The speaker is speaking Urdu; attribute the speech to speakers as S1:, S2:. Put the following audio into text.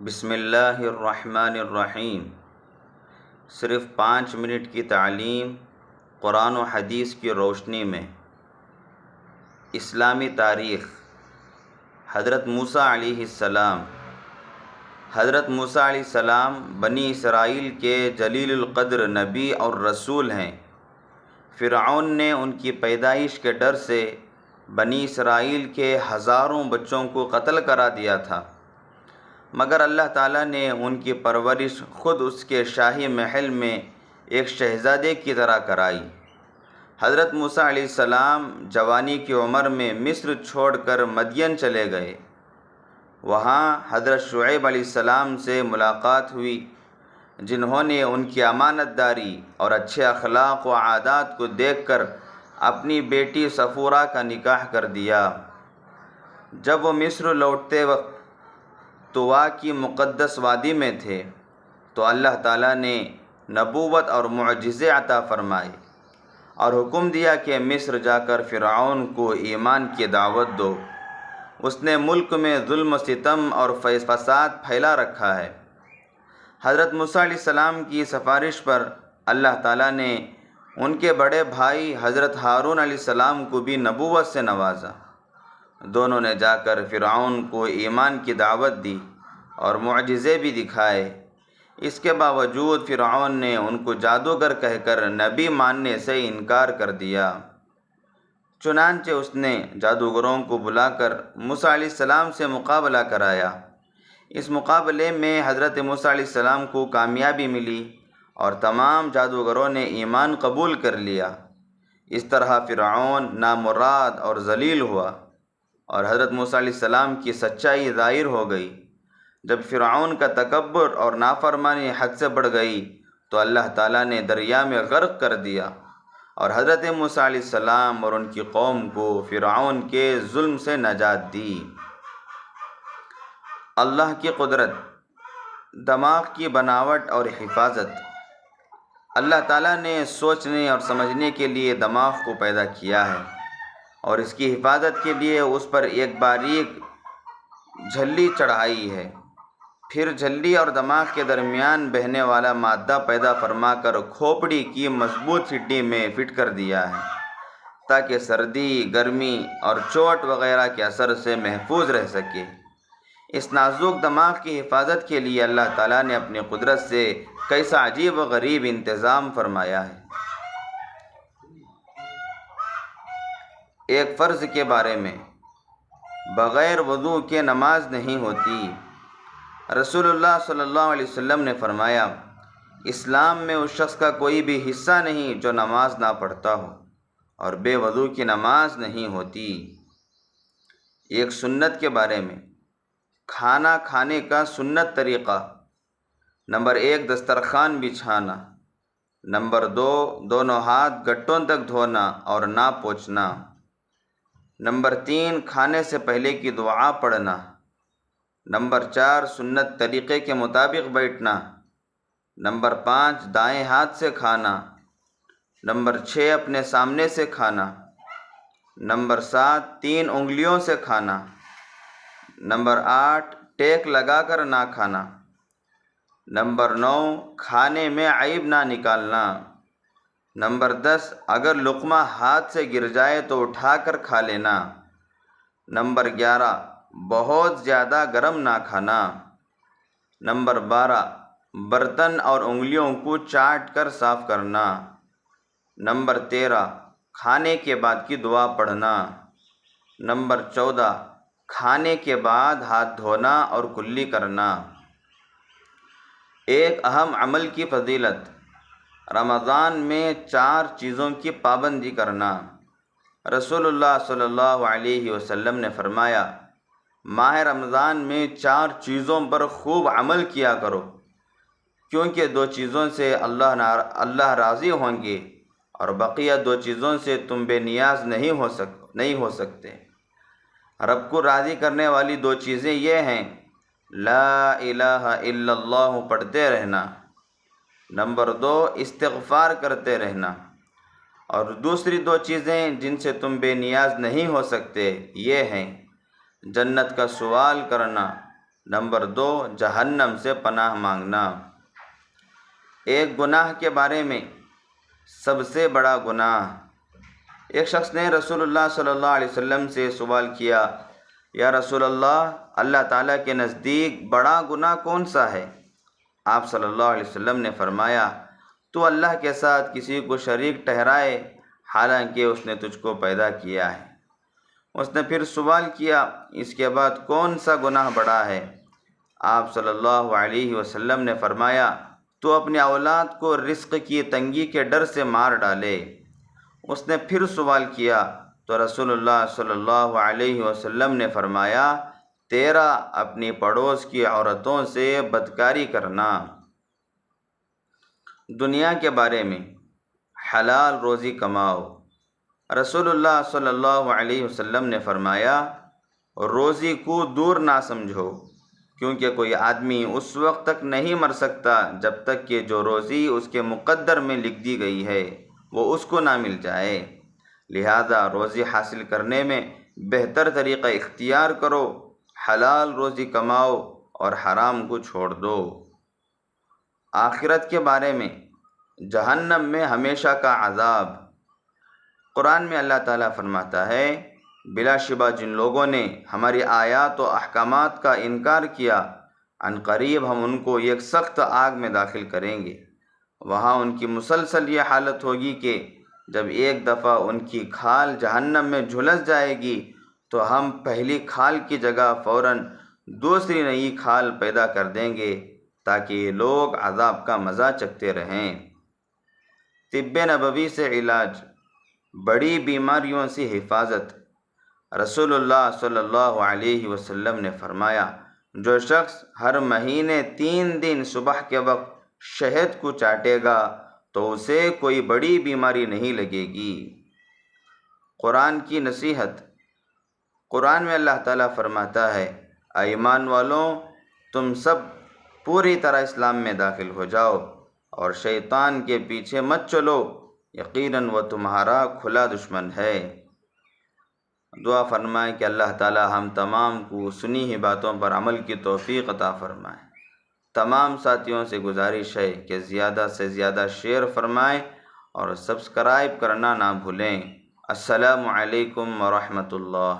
S1: بسم اللہ الرحمن الرحیم۔ صرف 5 منٹ کی تعلیم قرآن و حدیث کی روشنی میں۔ اسلامی تاریخ۔ حضرت موسیٰ علیہ السلام بنی اسرائیل کے جلیل القدر نبی اور رسول ہیں۔ فرعون نے ان کی پیدائش کے ڈر سے بنی اسرائیل کے ہزاروں بچوں کو قتل کرا دیا تھا، مگر اللہ تعالیٰ نے ان کی پرورش خود اس کے شاہی محل میں ایک شہزادے کی طرح کرائی۔ حضرت موسیٰ علیہ السلام جوانی کی عمر میں مصر چھوڑ کر مدین چلے گئے۔ وہاں حضرت شعیب علیہ السلام سے ملاقات ہوئی، جنہوں نے ان کی امانت داری اور اچھے اخلاق و عادات کو دیکھ کر اپنی بیٹی صفورہ کا نکاح کر دیا۔ جب وہ مصر لوٹتے وقت طوا کی مقدس وادی میں تھے تو اللہ تعالیٰ نے نبوت اور معجزے عطا فرمائے اور حکم دیا کہ مصر جا کر فرعون کو ایمان کی دعوت دو۔ اس نے ملک میں ظلم و ستم اور فساد پھیلا رکھا ہے۔ حضرت موسیٰ علیہ السلام کی سفارش پر اللہ تعالیٰ نے ان کے بڑے بھائی حضرت ہارون علیہ السلام کو بھی نبوت سے نوازا۔ دونوں نے جا کر فرعون کو ایمان کی دعوت دی اور معجزے بھی دکھائے۔ اس کے باوجود فرعون نے ان کو جادوگر کہہ کر نبی ماننے سے انکار کر دیا۔ چنانچہ اس نے جادوگروں کو بلا کر موسیٰ علیہ السلام سے مقابلہ کرایا۔ اس مقابلے میں حضرت موسیٰ علیہ السلام کو کامیابی ملی اور تمام جادوگروں نے ایمان قبول کر لیا۔ اس طرح فرعون نامراد اور ذلیل ہوا اور حضرت موسیٰ علیہ السلام کی سچائی ظاہر ہو گئی۔ جب فرعون کا تکبر اور نافرمانی حد سے بڑھ گئی تو اللہ تعالیٰ نے دریا میں غرق کر دیا اور حضرت موسیٰ علیہ السلام اور ان کی قوم کو فرعون کے ظلم سے نجات دی۔ اللہ کی قدرت، دماغ کی بناوٹ اور حفاظت۔ اللہ تعالیٰ نے سوچنے اور سمجھنے کے لیے دماغ کو پیدا کیا ہے اور اس کی حفاظت کے لیے اس پر ایک باریک جھلی چڑھائی ہے، پھر جھلی اور دماغ کے درمیان بہنے والا مادہ پیدا فرما کر کھوپڑی کی مضبوط ہڈی میں فٹ کر دیا ہے تاکہ سردی، گرمی اور چوٹ وغیرہ کے اثر سے محفوظ رہ سکے۔ اس نازک دماغ کی حفاظت کے لیے اللہ تعالیٰ نے اپنی قدرت سے کیسا عجیب و غریب انتظام فرمایا ہے۔ ایک فرض کے بارے میں، بغیر وضو کے نماز نہیں ہوتی۔ رسول اللہ صلی اللہ علیہ وسلم نے فرمایا، اسلام میں اس شخص کا کوئی بھی حصہ نہیں جو نماز نہ پڑھتا ہو، اور بے وضو کی نماز نہیں ہوتی۔ ایک سنت کے بارے میں، کھانا کھانے کا سنت طریقہ: نمبر 1 دسترخوان بچھانا، نمبر 2 دونوں ہاتھ گٹوں تک دھونا اور نہ پوچھنا، نمبر 3 کھانے سے پہلے کی دعا پڑھنا، نمبر 4 سنت طریقے کے مطابق بیٹھنا، نمبر 5 دائیں ہاتھ سے کھانا، نمبر 6 اپنے سامنے سے کھانا، نمبر 7 3 انگلیوں سے کھانا، نمبر 8 ٹیک لگا کر نہ کھانا، نمبر 9 کھانے میں عیب نہ نکالنا، نمبر 10 اگر لقمہ ہاتھ سے گر جائے تو اٹھا کر کھا لینا، نمبر 11 بہت زیادہ گرم نہ کھانا، نمبر 12 برتن اور انگلیوں کو چاٹ کر صاف کرنا، نمبر 13 کھانے کے بعد کی دعا پڑھنا، نمبر 14 کھانے کے بعد ہاتھ دھونا اور کلی کرنا۔ ایک اہم عمل کی فضیلت: رمضان میں 4 چیزوں کی پابندی کرنا۔ رسول اللہ صلی اللہ علیہ وسلم نے فرمایا، ماہ رمضان میں 4 چیزوں پر خوب عمل کیا کرو، کیونکہ 2 چیزوں سے اللہ راضی ہوں گے اور بقیہ 2 چیزوں سے تم بے نیاز نہیں ہو سکتے۔ رب کو راضی کرنے والی 2 چیزیں یہ ہیں: لا الہ الا اللہ پڑھتے رہنا، نمبر 2 استغفار کرتے رہنا، اور دوسری 2 چیزیں جن سے تم بے نیاز نہیں ہو سکتے یہ ہیں: جنت کا سوال کرنا، نمبر 2 جہنم سے پناہ مانگنا۔ ایک گناہ کے بارے میں سب سے بڑا گناہ۔ ایک شخص نے رسول اللہ صلی اللہ علیہ وسلم سے سوال کیا، یا رسول اللہ، اللہ تعالیٰ کے نزدیک بڑا گناہ کون سا ہے؟ آپ صلی اللہ علیہ وسلم نے فرمایا، تو اللہ کے ساتھ کسی کو شریک ٹھہرائے حالانکہ اس نے تجھ کو پیدا کیا ہے۔ اس نے پھر سوال کیا، اس کے بعد کون سا گناہ بڑا ہے؟ آپ صلی اللہ علیہ وسلم نے فرمایا، تو اپنی اولاد کو رزق کی تنگی کے ڈر سے مار ڈالے۔ اس نے پھر سوال کیا تو رسول اللہ صلی اللہ علیہ وسلم نے فرمایا، تیرا اپنی پڑوس کی عورتوں سے بدکاری کرنا۔ دنیا کے بارے میں حلال روزی کماؤ۔ رسول اللہ صلی اللہ علیہ وسلم نے فرمایا، روزی کو دور نہ سمجھو، کیونکہ کوئی آدمی اس وقت تک نہیں مر سکتا جب تک کہ جو روزی اس کے مقدر میں لکھ دی گئی ہے وہ اس کو نہ مل جائے۔ لہذا روزی حاصل کرنے میں بہتر طریقہ اختیار کرو، حلال روزی کماؤ اور حرام کو چھوڑ دو۔ آخرت کے بارے میں جہنم میں ہمیشہ کا عذاب۔ قرآن میں اللہ تعالیٰ فرماتا ہے، بلا شبہ جن لوگوں نے ہماری آیات و احکامات کا انکار کیا، عن قریب ہم ان کو ایک سخت آگ میں داخل کریں گے۔ وہاں ان کی مسلسل یہ حالت ہوگی کہ جب ایک دفعہ ان کی کھال جہنم میں جھلس جائے گی تو ہم پہلی کھال کی جگہ فوراً دوسری نئی کھال پیدا کر دیں گے تاکہ یہ لوگ عذاب کا مزہ چکھتے رہیں۔ طب نبوی سے علاج، بڑی بیماریوں سے حفاظت۔ رسول اللہ صلی اللہ علیہ وسلم نے فرمایا، جو شخص ہر مہینے 3 دن صبح کے وقت شہد کو چاٹے گا تو اسے کوئی بڑی بیماری نہیں لگے گی۔ قرآن کی نصیحت۔ قرآن میں اللہ تعالیٰ فرماتا ہے، اے ایمان والوں، تم سب پوری طرح اسلام میں داخل ہو جاؤ اور شیطان کے پیچھے مت چلو، یقیناً وہ تمہارا کھلا دشمن ہے۔ دعا فرمائیں کہ اللہ تعالیٰ ہم تمام کو سنی ہوئی باتوں پر عمل کی توفیق عطا فرمائیں۔ تمام ساتھیوں سے گزارش ہے کہ زیادہ سے زیادہ شیئر فرمائیں اور سبسکرائب کرنا نہ بھولیں۔ السلام علیکم ورحمۃ اللہ۔